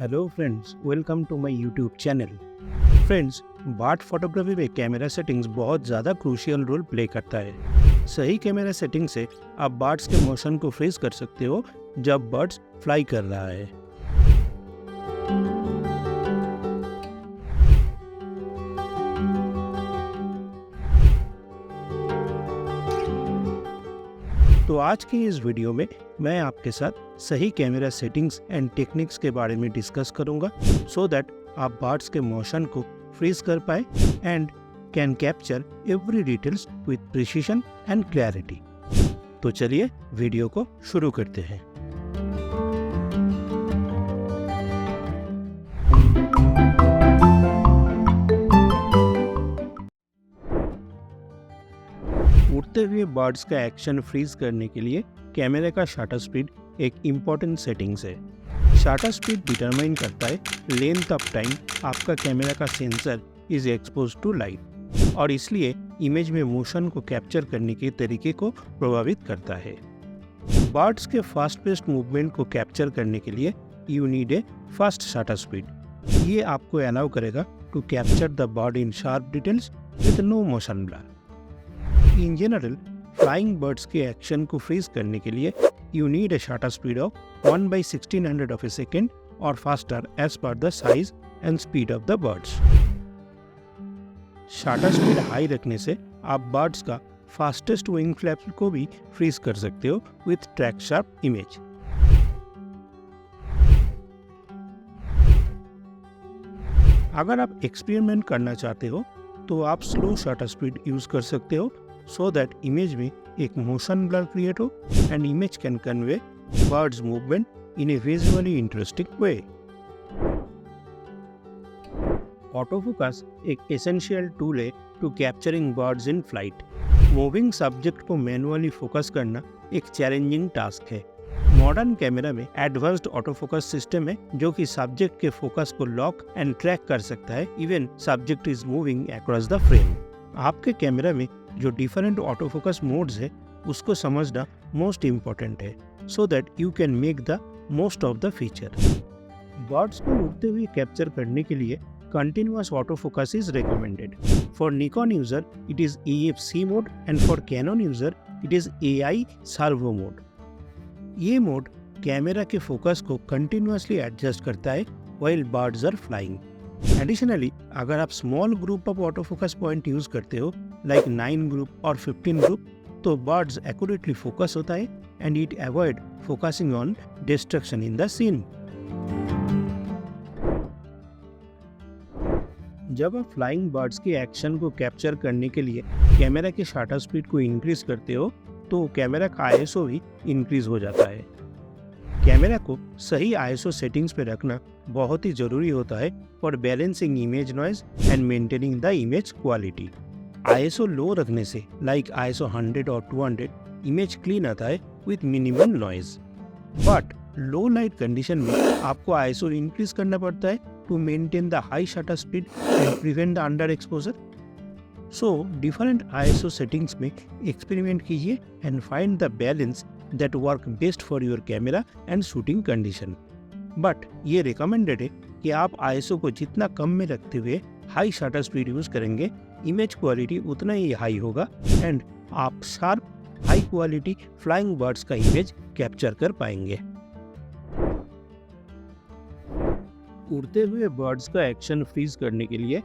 Hello friends, welcome to my YouTube channel. Friends, bird photography में camera settings बहुत ज़्यादा crucial role play करता है। सही कैमरा सेटिंग से आप बर्ड्स के मोशन को फ्रीज कर सकते हो जब बर्ड्स फ्लाई कर रहा है। तो आज की इस वीडियो में मैं आपके साथ सही कैमरा सेटिंग्स एंड टेक्निक्स के बारे में डिस्कस करूंगा सो दैट आप बर्ड्स के मोशन को फ्रीज कर पाए and can capture every details with precision and clarity. तो चलिए वीडियो को शुरू करते हैं। उड़ते हुए बर्ड्स का एक्शन फ्रीज करने के लिए कैमरे का शटर स्पीड एक इम्पॉर्टेंट सेटिंग्स है। शटर स्पीड डिटरमाइन करता है लेंथ ऑफ टाइम आपका कैमरा का sensor is expose to light और इसलिए इमेज में मोशन को कैप्चर करने के तरीके को प्रभावित करता है। बर्ड्स के फास्ट पेस्ड मूवमेंट को कैप्चर करने के लिए you need a fast shutter speed. ये आपको अलाउ करेगा to capture the bird in sharp details with no motion blur. In general, flying birds के एक्शन को फ्रीज करने के लिए you need a shutter speed of 1/1600 of a second or faster as per the size and speed of the birds. Shutter speed high रखने से आप birds का fastest wing flap को भी फ्रीज कर सकते हो विथ ट्रैक शार्प इमेज। अगर आप एक्सपेरिमेंट करना चाहते हो तो आप स्लो शटर स्पीड यूज कर सकते हो so that image में एक motion blur create हो and image can convey birds movement in a visually interesting way. Autofocus एक essential tool है to capturing birds in flight. Moving subject को manually focus करना एक challenging task है। Modern camera में एडवांस्ड ऑटोफोकस सिस्टम है जो कि सब्जेक्ट के फोकस को लॉक एंड ट्रैक कर सकता है even subject is moving across the frame. आपके कैमरा में जो डिफरेंट ऑटोफोकस मोड्स है उसको समझना मोस्ट इम्पोर्टेंट है so that you can make the most of the feature. Birds को उड़ते हुए कैप्चर करने के लिए continuous autofocus is recommended. For Nikon user it is EFC mode and for Canon user it is AI servo mode. ये mode camera के focus को continuously adjust करता है while birds are flying. Additionally, अगर आप small group of autofocus point use करते हो like 9 group और 15 ग्रुप तो बर्ड्स एक्यूरेटली फोकस होता है and it avoid focusing on distraction in the scene. जब आप फ्लाइंग बर्ड्स के एक्शन को कैप्चर करने के लिए कैमरा के शटर स्पीड को इंक्रीज करते हो तो कैमरा का ISO भी इंक्रीज हो जाता है। कैमरा को सही ISO सेटिंग्स पे रखना बहुत ही जरूरी होता है for balancing image noise and maintaining the image quality. ISO लो रखने से लाइक ISO 100 और 200 इमेज क्लीन आता है with minimum noise. But low light condition में आपको ISO इंक्रीज करना पड़ता है to maintain the high shutter speed and prevent the underexposure. So different ISO settings में एक्सपेरिमेंट कीजिए and find the balance that work best for your camera and shooting condition. बट ये recommended है कि आप ISO को जितना कम में रखते हुए हाई शटर स्पीड यूज करेंगे इमेज क्वालिटी उतना ही हाई होगा एंड आप sharp high quality flying birds का इमेज कैप्चर कर पाएंगे। उड़ते हुए बर्ड्स का एक्शन फ्रीज करने के लिए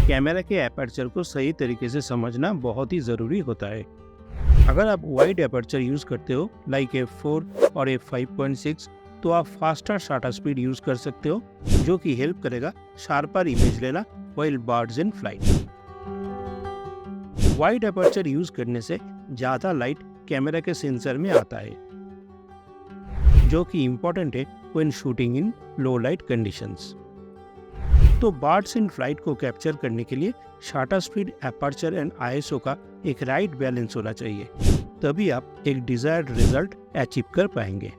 कैमरा के एपर्चर को सही तरीके से समझना बहुत ही जरूरी होता है। अगर आप वाइड एपर्चर यूज करते हो लाइक f4 और f5.6 तो आप फास्टर शटर स्पीड यूज कर सकते हो जो कि हेल्प करेगा शार्पर इमेज लेना while birds in flight. Wide aperture use करने से ज्यादा लाइट कैमरा के सेंसर में आता है जो कि इम्पोर्टेंट है when shooting in low light conditions. तो बर्ड्स इन फ्लाइट को कैप्चर करने के लिए shutter speed, aperture and ISO का एक राइट बैलेंस होना चाहिए, तभी आप एक डिजायर्ड रिजल्ट अचीव कर पाएंगे।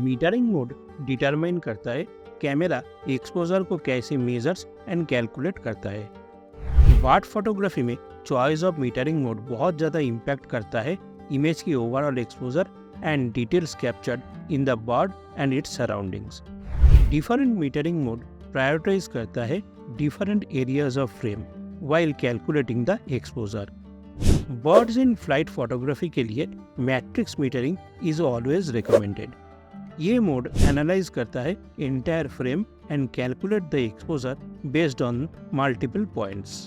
मीटरिंग मोड डिटरमाइन करता है कैमरा एक्सपोजर को कैसे मेजर्स एंड कैलकुलेट करता है। बर्ड फोटोग्राफी में चॉइस ऑफ मीटरिंग मोड बहुत ज़्यादा इम्पैक्ट करता है इमेज की overall exposure and details captured in the bird and its surroundings. Different metering mode prioritize करता है different areas of frame while calculating the exposure. Birds in flight photography के लिए matrix metering is always recommended. ये mode analyse करता है entire frame and calculate the exposure based on multiple points.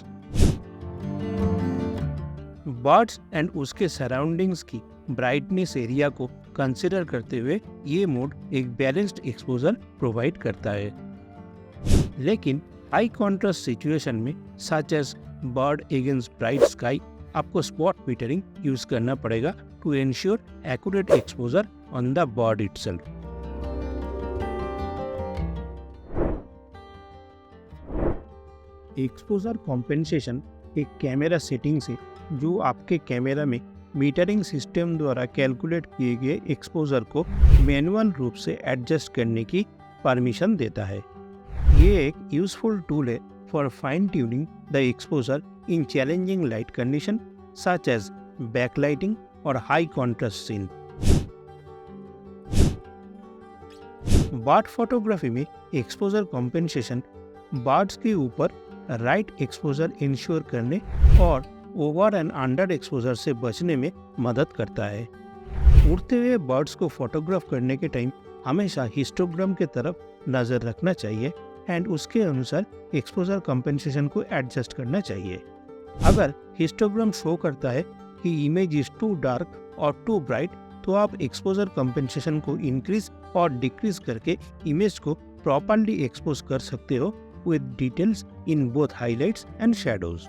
Birds and उसके surroundings की brightness area को consider करते हुए ये मोड एक बैलेंस्ड एक्सपोजर प्रोवाइड करता है। लेकिन हाई कॉन्ट्रास्ट सिचुएशन में such as bird against bright sky आपको स्पॉट मीटरिंग यूज करना पड़ेगा to ensure accurate exposure on the bird itself. Exposure compensation एक कैमरा सेटिंग से जो आपके कैमरा में मीटरिंग सिस्टम द्वारा कैलकुलेट किए गए एक्सपोजर को मैनुअल रूप से एडजस्ट करने की परमिशन देता है। ये एक यूजफुल टूल है for fine tuning the exposure in challenging light condition such as backlighting और high contrast scene. Bird photography में एक्सपोजर कॉम्पेंसेशन बर्ड्स के ऊपर राइट एक्सपोजर इंश्योर करने और ओवर एंड अंडर एक्सपोजर से बचने में मदद करता है। उड़ते हुए बर्ड्स को फोटोग्राफ करने के टाइम हमेशा हिस्टोग्राम के तरफ नज़र रखना चाहिए एंड उसके अनुसार एक्सपोजर कंपेंसेशन को एडजस्ट करना चाहिए। अगर हिस्टोग्राम शो करता है कि इमेज इज टू डार्क और टू ब्राइट तो आप एक्सपोजर कंपेंसेशन को इंक्रीज और डिक्रीज करके इमेज को प्रॉपर्ली एक्सपोज कर सकते हो with details in both highlights and shadows.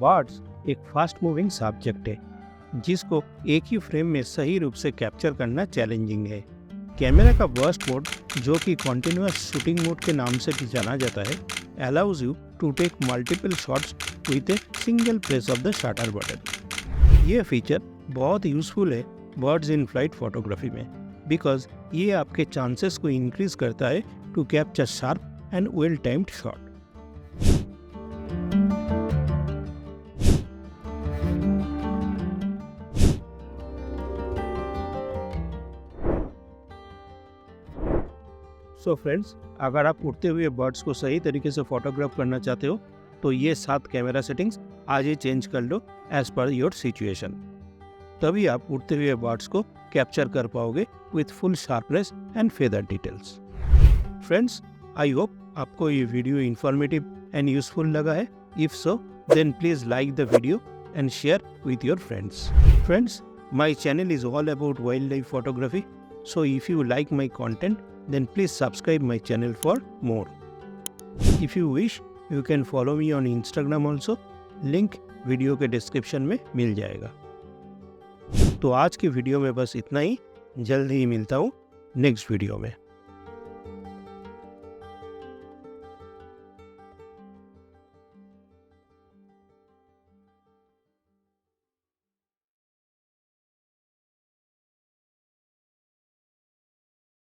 Birds एक फास्ट मूविंग सब्जेक्ट है जिसको एक ही फ्रेम में सही रूप से कैप्चर करना चैलेंजिंग है। कैमरा का बर्स्ट मोड जो कि कॉन्टिन्यूअस शूटिंग मोड के नाम से भी जाना जाता है allows you to take multiple shots with a single press of the shutter button. ये फीचर बहुत यूजफुल है बर्ड्स इन फ्लाइट फोटोग्राफी में बिकॉज ये आपके चांसेस को इंक्रीज करता है to capture sharp and well timed shot. So friends, अगर आप उड़ते हुए बर्ड्स को सही तरीके से फोटोग्राफ करना चाहते हो तो ये 7 कैमरा सेटिंग्स आज ही चेंज कर लो एज पर योर सिचुएशन। तभी आप उड़ते हुए बर्ड्स को कैप्चर कर पाओगे with full sharpness and feather details. Friends, I hope आपको ये वीडियो इन्फॉर्मेटिव एंड यूजफुल लगा है। If so then please like the video and share with your friends. Friends, my channel is all about wildlife photography, so if you like my content then please subscribe my channel for more. If you wish you can follow me on Instagram also, link video के description में मिल जाएगा। तो आज की video में बस इतना ही, जल्द ही मिलता हूँ नेक्स्ट वीडियो में।